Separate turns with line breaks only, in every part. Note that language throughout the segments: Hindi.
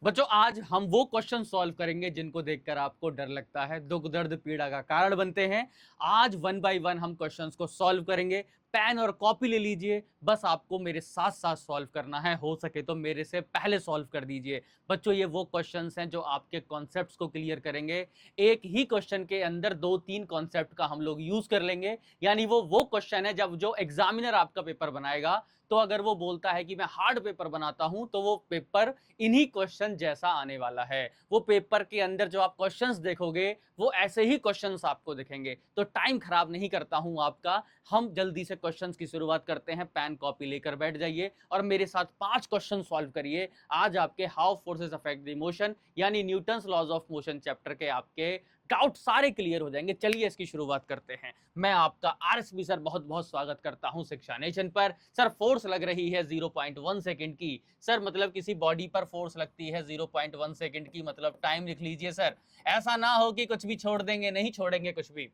बच्चों आज हम वो क्वेश्चन सॉल्व करेंगे जिनको देखकर आपको डर लगता है, दुख दर्द पीड़ा का कारण बनते हैं। आज वन बाय वन हम क्वेश्चंस को सॉल्व करेंगे। पेन और कॉपी ले लीजिए, बस आपको मेरे साथ साथ सॉल्व करना है, हो सके तो मेरे से पहले सॉल्व कर दीजिए। बच्चों ये वो क्वेश्चंस हैं जो आपके कॉन्सेप्ट्स को क्लियर करेंगे। एक ही क्वेश्चन के अंदर दो तीन कॉन्सेप्ट का हम लोग यूज कर लेंगे, यानी वो क्वेश्चन है जब जो एग्जामिनर आपका पेपर बनाएगा तो अगर वो बोलता है कि मैं हार्ड पेपर बनाता हूं तो वो पेपर इन्हीं क्वेश्चन जैसा आने वाला है। वो पेपर के अंदर जो आप क्वेश्चंस देखोगे वो ऐसे ही क्वेश्चंस आपको दिखेंगे। तो टाइम खराब नहीं करता हूं आपका, हम जल्दी से क्वेश्चंस की शुरुआत करते हैं। पेन कॉपी लेकर बैठ जाइए और मेरे साथ 5 क्वेश्चन सॉल्व करिए। आज आपके how forces affect the motion यानी Newton's laws of motion chapter के आपके डाउट सारे क्लियर हो जाएंगे। चलिए इसकी शुरुआत करते हैं। मैं आपका आरएसबी सर बहुत बहुत स्वागत करता हूं शिक्षा नेशन पर। सर फोर्स लग रही है 0.1 सेकंड की। सर मतलब किसी बॉडी पर फोर्स लगती है 0.1 सेकंड की, मतलब टाइम लिख लीजिए सर। ऐसा ना हो कि कुछ भी छोड़ देंगे, नहीं छोड़ेंगे कुछ भी।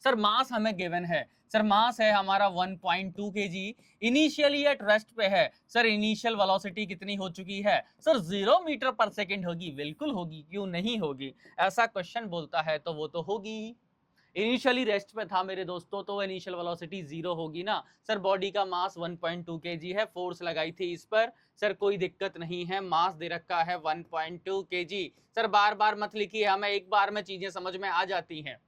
सर मास हमें गिवन है। सर मास है हमारा 1.2 kg। इनिशियली एट रेस्ट पे है। सर इनिशियल वेलोसिटी कितनी हो चुकी है? सर 0 मीटर पर सेकंड होगी। बिल्कुल होगी, क्यों नहीं होगी? ऐसा क्वेश्चन बोलता है तो वो तो होगी। इनिशियली रेस्ट पे था मेरे दोस्तों, तो इनिशियल वेलोसिटी 0 होगी ना। सर बॉडी का मास 1.2 kg है, फोर्स लगाई थी इस पर। सर कोई दिक्कत नहीं है, मास दे रखा है 1.2 kg। सर बार बार मत लिखिए, हमें एक बार में चीजें समझ में आ जाती हैं।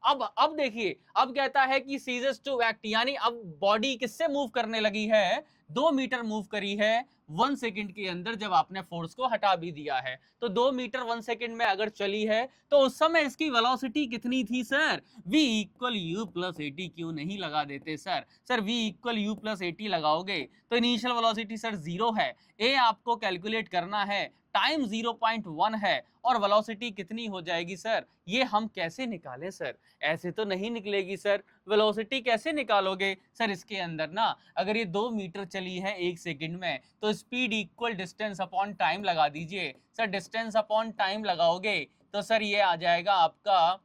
अब देखिए, अब कहता है कि सीजेस टू एक्ट, यानी अब बॉडी किससे मूव करने लगी है? 2 मीटर मूव करी है 1 सेकंड के अंदर, जब आपने फोर्स को हटा भी दिया है। तो 2 मीटर 1 सेकंड में अगर चली है तो उस समय इसकी वेलोसिटी कितनी थी sir? v equal you plus eighty क्यों नहीं लगा देते sir? Sir v equal you plus eighty लगाओगे तो इनिशियल वेलोसिटी सर 0 है। ए आपको कैलकुलेट करना है, टाइम 0.1 है और वेलोसिटी कितनी हो जाएगी सर? ये हम कैसे निकालें सर? ऐसे तो नहीं निकलेगी सर। वेलोसिटी कैसे निकालोगे सर? इसके अंदर ना, अगर ये 2 मीटर चली है 1 सेकंड में तो speed equal distance upon time लगा दीजिए। सर डिस्टेंस अपॉन टाइम लगाओगे तो सर ये आ जाएगा आपका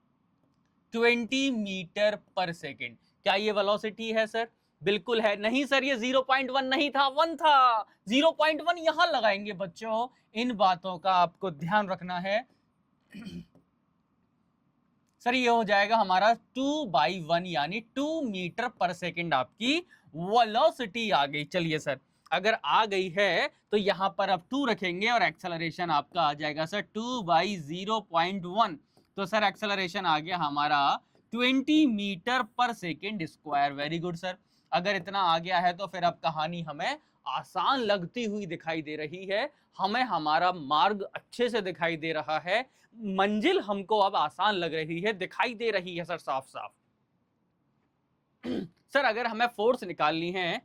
20 मीटर पर सेकंड। क्या ये वेलोसिटी है सर? बिल्कुल है। नहीं सर, ये 0.1 नहीं था, 1 था। 0.1 यहां लगाएंगे बच्चों। इन बातों का आपको ध्यान रखना है। सर ये हो जाएगा हमारा 2/1 यानी 2 मीटर पर सेकंड आपकी वेलोसिटी आ गई। चलिए सर, अगर आ गई है तो यहां पर अब 2 रखेंगे और एक्सेलरेशन आपका आ जाएगा सर 2/0.1। तो सर एक्सेलरेशन आ गया हमारा 20 metre per second square. Very good sir. अगर इतना आ गया है तो फिर अब कहानी हमें आसान लगती हुई दिखाई दे रही है। हमें हमारा मार्ग अच्छे से दिखाई दे रहा है। मंजिल हमको अब आसान लग रही है, दिखाई दे रही है सर साफ साफ। सर अगर हमें फोर्स निकालनी है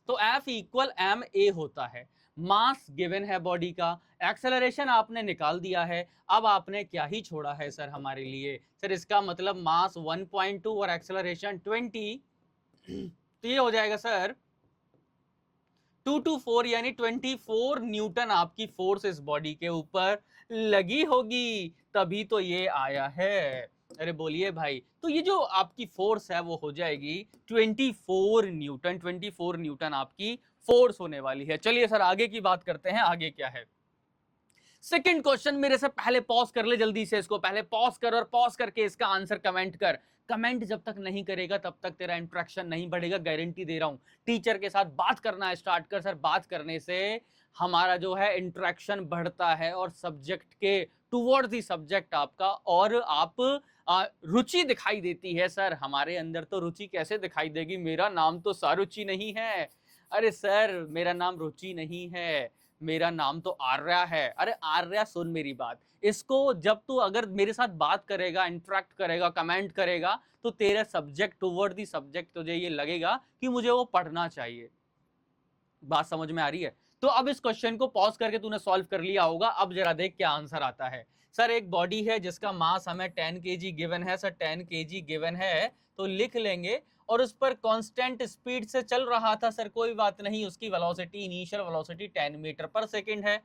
तो F इक्वल एम ए होता है। मास गिवन है बॉडी का, एक्सेलरेशन आपने निकाल दिया है। अब आपने क्या ही छोड़ा है सर हमारे लिए? सर इसका मतलब मास 1.2 और एक्सेलरेशन 20, तो ये हो जाएगा सर 2 to 4 यानी 24 न्यूटन आपकी फोर्स इस बॉडी के ऊपर लगी होगी, तभी तो ये आया है। अरे बोलिए भाई, तो ये जो आपकी फोर्स है वो हो जाएगी 24 न्यूटन। 24 न्यूटन आपकी फोर्स होने वाली है। चलिए सर आगे की बात करते हैं, आगे क्या है। सेकंड क्वेश्चन मेरे से पहले पॉज कर ले, जल्दी से इसको पहले पॉज कर और पॉज करके इसका आंसर कमेंट कर। कमेंट जब तक नहीं करेगा तब तक तेरा इंट्रैक्शन नहीं बढ़ेगा, गारंटी दे रहा हूं। टीचर के साथ बात करना स्टार्ट कर सर। बात करने से हमारा जो है इंट्रैक्शन बढ़ता है और सब्जेक्ट के टुवर्ड्स दी सब्जेक्ट आपका और आप रुचि दिखाई देती है सर। हमारे अंदर तो रुचि कैसे दिखाई देगी? मेरा नाम तो सारुचि नहीं है। अरे सर मेरा नाम रुचि नहीं है, मेरा नाम तो आर्या है। अरे आर्या सुन मेरी बात, इसको जब तू अगर मेरे साथ बात करेगा, इंटरेक्ट करेगा, कमेंट करेगा तो तेरा सब्जेक्ट टुवर्ड दी सब्जेक्ट तुझे ये लगेगा कि मुझे वो पढ़ना चाहिए। बात समझ में आ रही है? तो अब इस क्वेश्चन को पॉज करके तूने सॉल्व कर लिया होगा। अब जरा देख क्या आंसर आता है। सर एक बॉडी है जिसका मास हमें 10 kg गिवन है। सर 10 kg गिवन है तो लिख लेंगे, और उस पर कांस्टेंट स्पीड से चल रहा था। सर कोई बात नहीं, उसकी velocity initial velocity 10 metre per second है।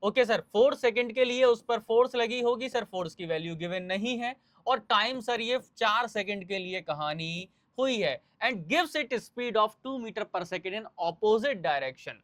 ओके सर, 4 सेकंड के लिए उस पर फोर्स लगी होगी। सर फोर्स की वैल्यू गिवन नहीं है। और टाइम सर ये 4 सेकंड के लिए कहानी हुई है। And gives it speed of 2 metre per second in opposite direction.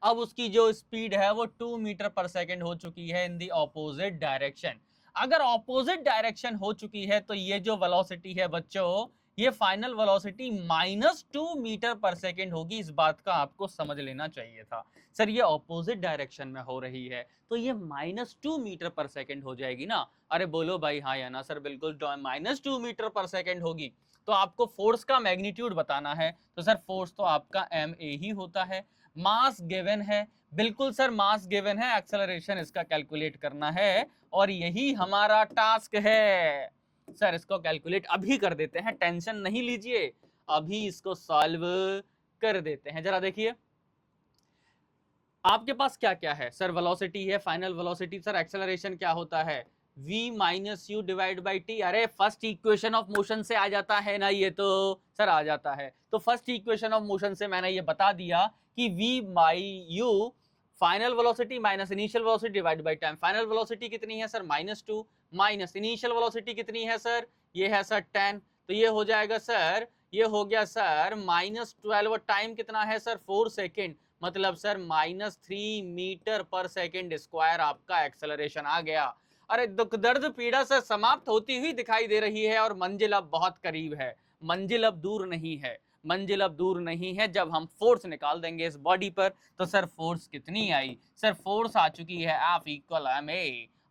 अब उसकी जो स्पीड है वो 2 मीटर पर सेकेंड हो चुकी है इन दी ऑपोजिट डायरेक्शन। अगर ऑपोजिट डायरेक्शन हो चुकी है तो ये जो वेलोसिटी है बच्चों, ये final velocity -2 metre per second होगी। इस बात का आपको समझ लेना चाहिए था। सर ये ऑपोजिट डायरेक्शन में हो रही है तो ये -2 मीटर पर सेकेंड हो जाएगी ना। अरे बोलो भाई हाँ या ना। सर बिल्कुल -2 मीटर पर सेकेंड होगी। तो आपको फोर्स का मैग्नीट्यूड बताना है, तो सर फोर्स तो आपका ma ही होता है। मास गिवन है, बिल्कुल सर मास गिवन है, एक्सेलरेशन इसका कैलकुलेट करना है और यही हमारा टास्क है। सर इसको कैलकुलेट अभी कर देते हैं, टेंशन नहीं लीजिए, अभी इसको सॉल्व कर देते हैं। जरा देखिए आपके पास क्या क्या है। सर वेलोसिटी है, फाइनल वेलोसिटी। सर एक्सेलरेशन क्या होता है, v minus you divide by T. अरे फर्स्ट इक्वेशन ऑफ मोशन से आ जाता है ना ये तो। सर आ जाता है तो फर्स्ट इक्वेशन ऑफ मोशन से मैंने ये बता दिया कि v by you final velocity minus initial velocity divide by time. Final velocity कितनी है सर -2, माइनस इनिशियल वेलोसिटी कितनी है सर, ये है सर 10। तो ये हो जाएगा सर, ये हो गया सर -12 और टाइम कितना है सर 4 सेकेंड, मतलब sir -3 metre per second square आपका एक्सेलरेशन आ गया। अरे दुख दर्द पीड़ा से समाप्त होती हुई दिखाई दे रही है और मंजिल अब बहुत करीब है। मंजिल अब दूर नहीं है, मंजिल अब दूर नहीं है। जब हम फोर्स निकाल देंगे इस बॉडी पर तो सर फोर्स कितनी आई, सर फोर्स आ चुकी है F = ma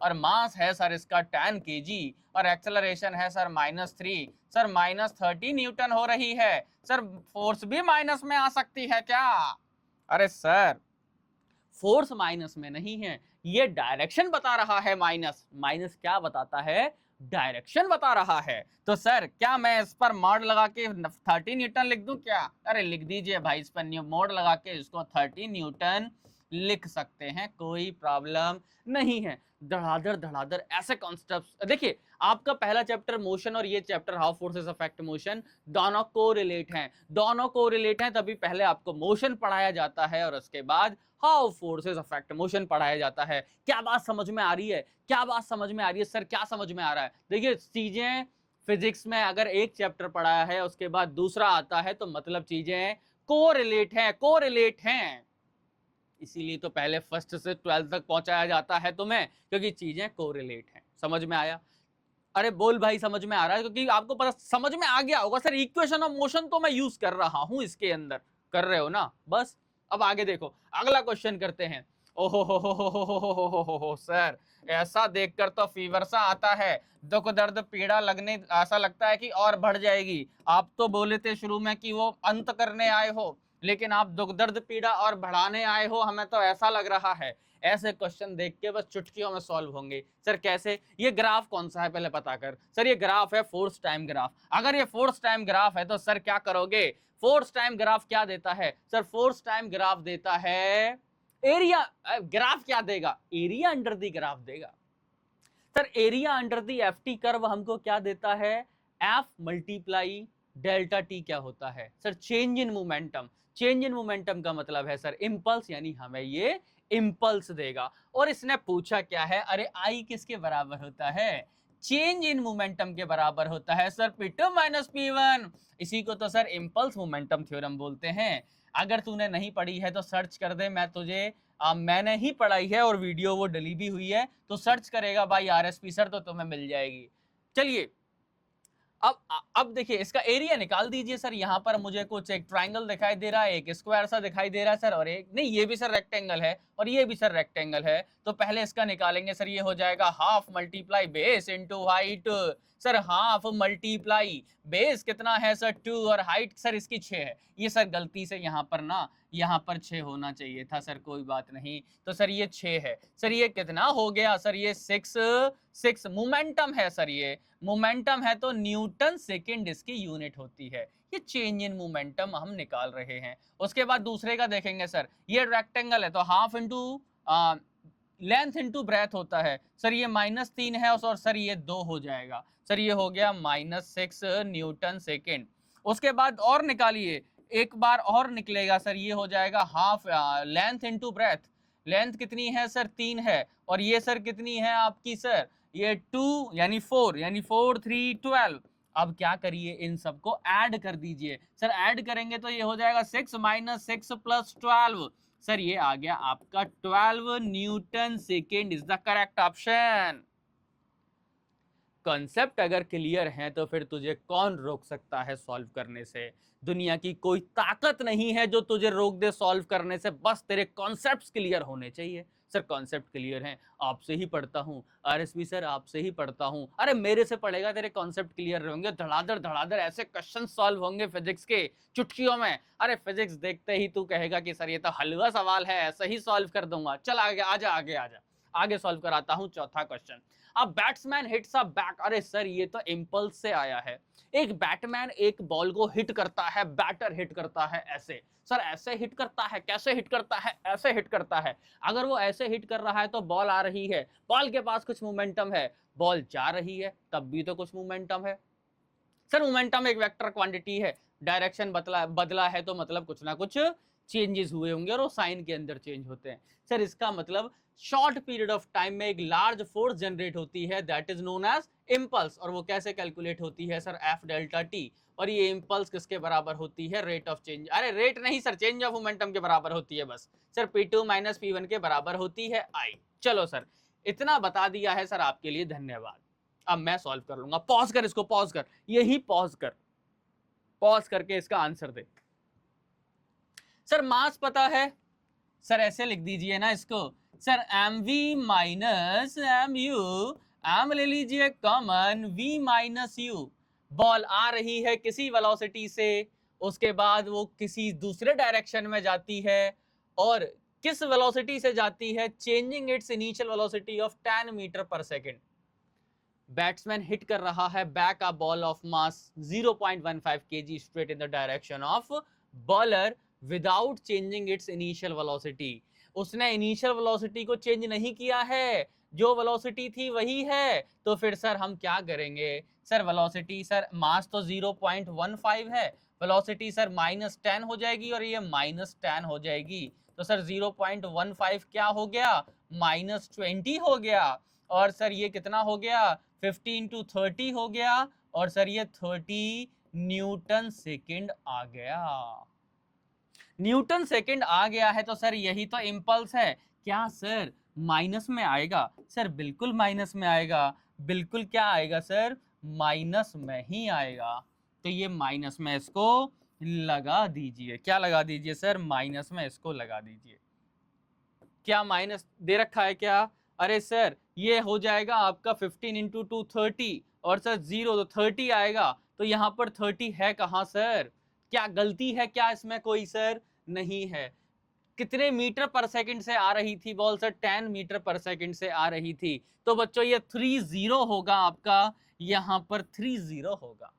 और मास है सर इसका 10 kg और एक्सेलरेशन है सर -3, सर -30 न्यूटन हो रही है। सर फोर्स भी माइनस में आ सकती है क्या? अरे सर फोर्स माइनस में नहीं है, ये डायरेक्शन बता रहा है। माइनस माइनस क्या बताता है, डायरेक्शन बता रहा है। तो सर क्या मैं इस पर मॉड लगा के 30 न्यूटन लिख दूं क्या? अरे लिख दीजिए भाई, इस पर मोड लगा के इसको 30 न्यूटन लिख सकते हैं, कोई प्रॉब्लम नहीं है। धड़ाधड़ धड़ाधड़ ऐसे कॉन्सेप्ट्स देखिए। आपका पहला चैप्टर मोशन और ये chapter how forces affect motion दोनों को रिलेट हैं, दोनों को रिलेट हैं। तभी पहले आपको मोशन पढ़ाया जाता है और उसके बाद हाउ फोर्सेस अफेक्ट मोशन पढ़ाया जाता है। क्या बात समझ में आ रही है, क्या बात समझ में आ रही है सर, क्या समझ में आ रहा है? देखिए चीजें फिजिक्स में अगर एक चैप्टर पढ़ाया है उसके बाद दूसरा आता है तो मतलब चीजें कोरिलेट हैं, कोरिलेट हैं। इसीलिए तो पहले फर्स्ट से 12th तक पहुंचाया जाता है तुम्हें, क्योंकि चीजें कोरिलेट हैं। समझ में आया? अरे बोल भाई समझ में आ रहा है? क्योंकि आपको पता समझ में आ गया होगा सर, इक्वेशन ऑफ मोशन तो मैं यूज कर रहा हूं इसके अंदर, कर रहे हो ना? बस अब आगे देखो, अगला क्वेश्चन करते हैं। ओहो हो सर, ऐसा देखकर तो फीवर सा आता है, दुख दर्द पीड़ा लगने ऐसा लगता है कि और बढ़ जाएगी। आप तो बोले थे शुरू में कि वो अंत करने आए हो, लेकिन आप दुख दर्द पीड़ा और बढ़ाने आए हो, हमें तो ऐसा लग रहा है। ऐसे क्वेश्चन देख के बस चुटकियों में सॉल्व होंगे। सर कैसे? ये ग्राफ कौन सा है पहले पता कर। सर ये ग्राफ है फोर्स टाइम ग्राफ। अगर ये फोर्स टाइम ग्राफ है तो सर क्या करोगे, फोर्स टाइम ग्राफ क्या देता है? सर फोर्स टाइम ग्राफ देता है एरिया। ग्राफ क्या देगा? एरिया अंडर दी ग्राफ देगा। Sir area under the FT curve हमको क्या देता है? एफ मल्टीप्लाई डेल्टा टी क्या होता है? Sir change in momentum. Change in momentum का मतलब है सर इम्पल्स, यानी हमें ये इम्पल्स देगा। और इसने पूछा क्या है, अरे आई किसके बराबर होता है? चेंज इन मोमेंटम के बराबर होता है सर P2 - P1। इसी को तो सर इम्पल्स मोमेंटम थ्योरम बोलते हैं। अगर तूने नहीं पढ़ी है तो सर्च कर दे, मैं तुझे मैंने ही पढ़ाई है और वीडियो वो डली भी हुई है, तो सर्च करेगा भाई RSP सर तो तुम्हें मिल जाएगी। चलिए अब देखिए इसका एरिया निकाल दीजिए। सर यहाँ पर मुझे कुछ एक ट्राइंगल दिखाई दे रहा है, एक स्क्वायर सा दिखाई दे रहा है सर, और एक नहीं, ये भी सर रेक्टेंगल है और ये भी सर रेक्टेंगल है। तो पहले इसका निकालेंगे सर, ये हो जाएगा half multiply base into height. Sir half multiply base कितना है सर 2 और हाइट सर इसकी 6 है। ये सर गलती से यहाँ पर ना, यहाँ पर 6 होना चाहिए था सर, कोई बात नहीं। तो सर ये 6 है। सर ये कितना हो गया सर? ये 6 मोमेंटम है सर, ये मोमेंटम है तो न्यूटन सेकेंड इसकी यूनिट होती है। ये चेंज इन मोमेंटम हम निकाल रहे हैं। उसके बाद दूसरे का देखेंगे सर, ये रेक्टेंगल है तो half into length into breadth होता है। सर ये -3 है और सर ये 2 हो जाएगा। सर ये हो गया -6 न्यूटन सेकेंड। उसके बाद और निकालिए, एक बार और निकलेगा सर, ये हो जाएगा half length into breadth. Length कितनी है सर? 3 है। और ये सर कितनी है आपकी सर? ये 2 यानी 4, यानी 4 3 12। अब क्या करिए, इन सबको ऐड कर दीजिए। सर ऐड करेंगे तो ये हो जाएगा 6 - 6 + 12। सर ये आ गया आपका 12 Newton second is the correct option. Concept अगर क्लियर है तो फिर तुझे कौन रोक सकता है सॉल्व करने से। दुनिया की कोई ताकत नहीं है जो तुझे रोक दे सॉल्व करने से, बस तेरे कॉन्सेप्ट्स क्लियर होने चाहिए। सर कॉन्सेप्ट क्लियर हैं, आपसे ही पढ़ता हूँ आरएसपी सर, आपसे ही पढ़ता हूँ। अरे मेरे से पढ़ेगा, तेरे कॉन्सेप्ट क्लियर होंगे, धड़ाधड़ धड़ाधड़ ऐसे क्वेश्चन सॉल्व होंगे फिजिक्स के चुटकियों में। अरे फिजिक्स देखते ही तू कहेगा कि सर ये तो हलवा सवाल है, ऐसे ही सॉल्व कर दूंगा। चल आगे आजा, आगे आजा, आगे सॉल्व कराता हूँ चौथा क्वेश्चन। अब बैट्समैन हिट्स अ बैट। अरे सर ये तो इम्पल्स से आया है। एक बैटमैन एक बॉल को हिट करता है, बैटर हिट करता है ऐसे। सर ऐसे हिट करता है, कैसे हिट करता है? ऐसे हिट करता है। अगर वो ऐसे हिट कर रहा है तो बॉल आ रही है, बॉल के पास कुछ मोमेंटम है, बॉल जा रही है तब भी तो कुछ मोमेंटम है। सर मोमेंटम एक वेक्टर क्वांटिटी है, डायरेक्शन बदला है तो मतलब कुछ ना कुछ चेंजेस हुए होंगे और वो साइन के अंदर चेंज होते हैं। सर इसका मतलब शॉर्ट पीरियड ऑफ टाइम में एक लार्ज फोर्स जनरेट होती है, that is known as impulse. और वो कैसे कैलकुलेट होती है सर? F delta T. और ये इंपल्स किसके बराबर होती है? रेट ऑफ चेंज, अरे रेट नहीं सर, चेंज ऑफ मोमेंटम के बराबर होती है बस। सर P2 माइनस P1 के बराबर होती है आई। चलो सर इतना बता दिया है सर, आपके लिए धन्यवाद। अब मैं सॉल्व कर लूंगा। पॉज कर, इसको पॉज कर, यही पॉज कर, पॉज करके इसका आंसर दे। सर मास पता है? सर ऐसे लिख दीजिए ना इसको, sir m v minus m u, m ले लीजिए common, v minus u. Ball आ रही है किसी वेलोसिटी से, उसके बाद वो किसी दूसरे डायरेक्शन में जाती है, और किस वेलोसिटी से जाती है? Changing its initial velocity of 10 metre per second. Batsman hit कर रहा है back a ball of mass 0.15 kg straight in the direction of bowler without changing its initial velocity. उसने इनिशियल वेलोसिटी को चेंज नहीं किया है, जो वेलोसिटी थी वही है। तो फिर सर हम क्या करेंगे? सर वेलोसिटी, सर मास तो 0.15 है, वेलोसिटी सर -10 हो जाएगी और ये -10 हो जाएगी। तो सर 0.15 क्या हो गया? -20 हो गया। और सर ये कितना हो गया? 50 इंटू 30 हो गया। और सर ये 30 न्यूटन सेकेंड आ गया। न्यूटन सेकेंड आ गया है तो सर यही तो इंपल्स है। क्या सर माइनस में आएगा? सर बिल्कुल माइनस में आएगा। बिल्कुल क्या आएगा सर? माइनस में ही आएगा। तो ये माइनस में इसको लगा दीजिए। क्या लगा दीजिए सर? माइनस में इसको लगा दीजिए। क्या माइनस दे रखा है क्या? अरे सर ये हो जाएगा आपका 15 इंटू 2 30, और सर 0 तो 30 आएगा। तो यहाँ पर 30 है कहाँ सर? क्या गलती है क्या इसमें कोई सर? नहीं है। कितने मीटर पर सेकंड से आ रही थी ball sir? 10 metre per second से आ रही थी। तो बच्चों ये 30 होगा आपका, यहाँ पर 30 होगा।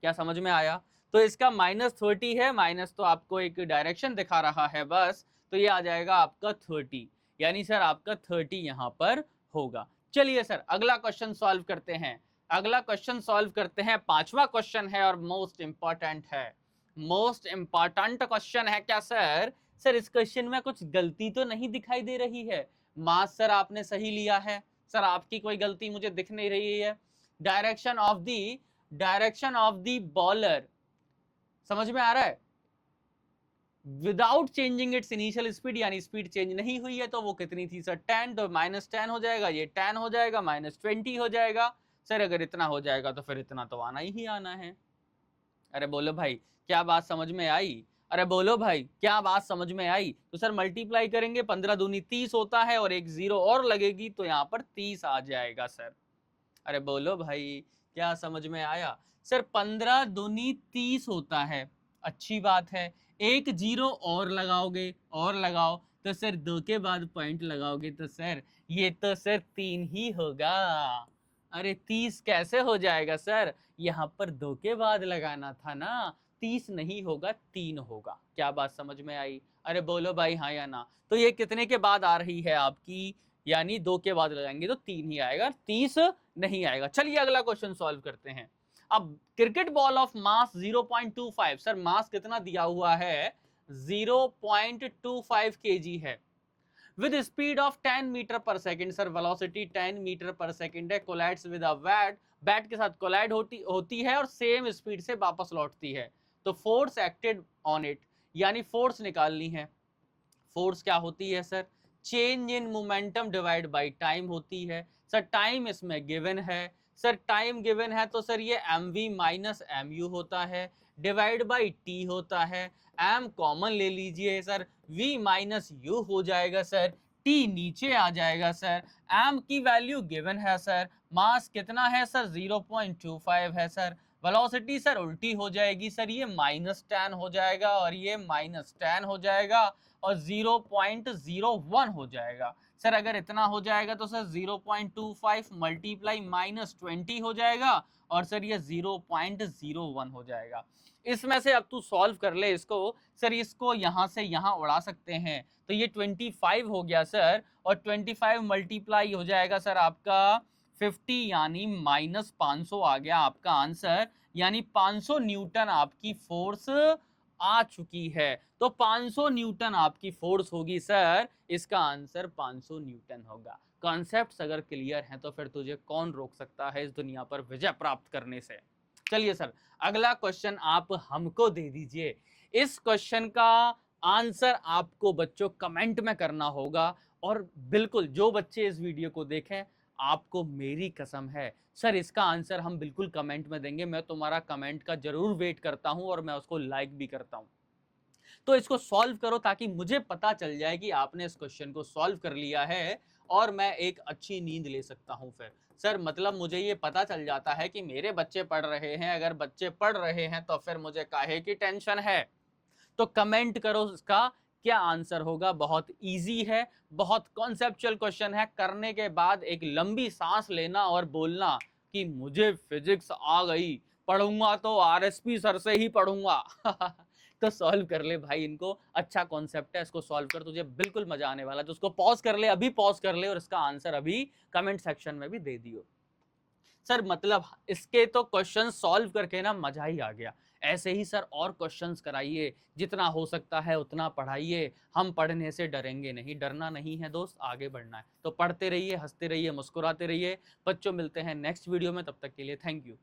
क्या समझ में आया? तो इसका -30 है, माइनस तो आपको एक डायरेक्शन दिखा रहा है बस। तो ये आ जाएगा आपका 30, यानी सर आपका 30 यहाँ पर होगा। चलिए सर अगला क्वेश्चन सॉल्व करते हैं। अगला क्वेश्चन सॉल्व करते हैं, पांचवा क्वेश्चन है और मोस्ट इंपॉर्टेंट है। मोस्ट इंपॉर्टेंट क्वेश्चन है क्या सर? सर इस क्वेश्चन में कुछ गलती तो नहीं दिखाई दे रही है? मास सर आपने सही लिया है, सर आपकी कोई गलती मुझे दिख नहीं रही है। डायरेक्शन ऑफ दी बॉलर, समझ में आ रहा है? Without changing its initial speed, यानी स्पीड चेंज नहीं हुई है, तो वो कितनी थी सर? 10। तो -10 हो जाएगा, ये 10 हो जाएगा, -20 हो जाएगा। सर अगर इतना हो जाएगा तो फिर इतना तो आना ही आना है। अरे बोलो भाई क्या बात समझ में आई? अरे बोलो भाई क्या बात समझ में आई? तो सर मल्टीप्लाई करेंगे, 15 दूनी 30 होता है, और एक 0 और लगेगी तो यहाँ पर 30 आ जाएगा सर। अरे बोलो भाई क्या समझ में आया? सर 15 दूनी 30 होता है, अच्छी बात है। एक 0 और लगाओगे, और लगाओ, तो सर 2 के बाद पॉइंट लगाओगे तो सर ये तो सर 3 ही होगा। अरे 30 कैसे हो जाएगा सर? यहाँ पर 2 के बाद लगाना था ना, 30 नहीं होगा 3 होगा। क्या बात समझ में आई? अरे बोलो भाई हाँ या ना। तो ये कितने के बाद आ रही है आपकी? यानी 2 के बाद लगाएंगे तो 3 ही आएगा, 30 नहीं आएगा। चलिए अगला क्वेश्चन सॉल्व करते हैं। अब cricket ball of mass 0.25, sir mass कितना दिया हुआ है? 0.25 kg है, with speed of 10 metre per second. Sir velocity 10 metre per second है, collides with a bat, bat के साथ कोलाइड होती है और सेम स्पीड से वापस लौटती है। तो फोर्स एक्टेड ऑन इट, यानी फोर्स निकालनी है। फोर्स क्या होती है sir? Change in momentum divide by time होती है। सर टाइम इसमें गिवन है, सर टाइम गिवन है तो सर ये mv माइनस mu होता है, डिवाइड बाई t होता है। m कॉमन ले लीजिए सर, v माइनस u हो जाएगा सर, t नीचे आ जाएगा सर। m की वैल्यू गिवन है सर, मास कितना है सर 0.25 है सर। वेलोसिटी सर उल्टी हो जाएगी सर, ये -10 हो जाएगा और ये -10 हो जाएगा और 0.01 हो जाएगा। सर अगर इतना हो जाएगा तो सर 0.25 मल्टीप्लाई -20 हो जाएगा और सर ये 0.01 हो जाएगा। इसमें से अब तू सॉल्व कर ले इसको। सर इसको यहां से यहां उड़ा सकते हैं तो ये 25 हो गया सर, और 25 मल्टीप्लाई हो जाएगा सर आपका 50 यानी -500 आ गया आपका आंसर। यानी 500 न्यूटन आपकी फोर्स आ चुकी है। तो 500 न्यूटन आपकी फोर्स होगी सर, इसका आंसर 500 न्यूटन होगा। कॉन्सेप्ट्स अगर क्लियर हैं तो फिर तुझे कौन रोक सकता है इस दुनिया पर विजय प्राप्त करने से। चलिए सर अगला क्वेश्चन आप हमको दे दीजिए। इस क्वेश्चन का आंसर आपको बच्चों कमेंट में करना होगा, और बिल्कुल जो बच्चे इस वीडियो को देखें, आपको मेरी कसम है सर इसका आंसर हम बिल्कुल कमेंट में देंगे। मैं तुम्हारा कमेंट का जरूर वेट करता हूं और मैं उसको लाइक भी करता हूं। तो इसको सॉल्व करो ताकि मुझे पता चल जाए कि आपने इस क्वेश्चन को सॉल्व कर लिया है और मैं एक अच्छी नींद ले सकता हूं फिर। सर मतलब मुझे ये पता चल जाता है कि मेरे बच्चे पढ़ रहे हैं। अगर बच्चे पढ़ रहे हैं तो फिर मुझे काहे की टेंशन है। तो कमेंट करो इसका क्या आंसर होगा। बहुत इजी है, बहुत कॉन्सेप्चुअल क्वेश्चन है। करने के बाद एक लंबी सांस लेना और बोलना कि मुझे फिजिक्स आ गई, पढ़ूंगा तो आरएसपी सर से ही पढ़ूंगा। तो सॉल्व कर ले भाई इनको, अच्छा कॉन्सेप्ट है, इसको सॉल्व कर, तुझे बिल्कुल मजा आने वाला है। तो उसको पॉज कर ले, अभी पॉज कर ले और इसका आंसर अभी कमेंट सेक्शन में भी दे दियो। सर मतलब इसके तो क्वेश्चन सॉल्व करके ना मजा ही आ गया। ऐसे ही सर और क्वेश्चंस कराइए, जितना हो सकता है उतना पढ़ाइए। हम पढ़ने से डरेंगे नहीं, डरना नहीं है दोस्त, आगे बढ़ना है। तो पढ़ते रहिए, हंसते रहिए, मुस्कुराते रहिए। बच्चों मिलते हैं नेक्स्ट वीडियो में, तब तक के लिए थैंक यू।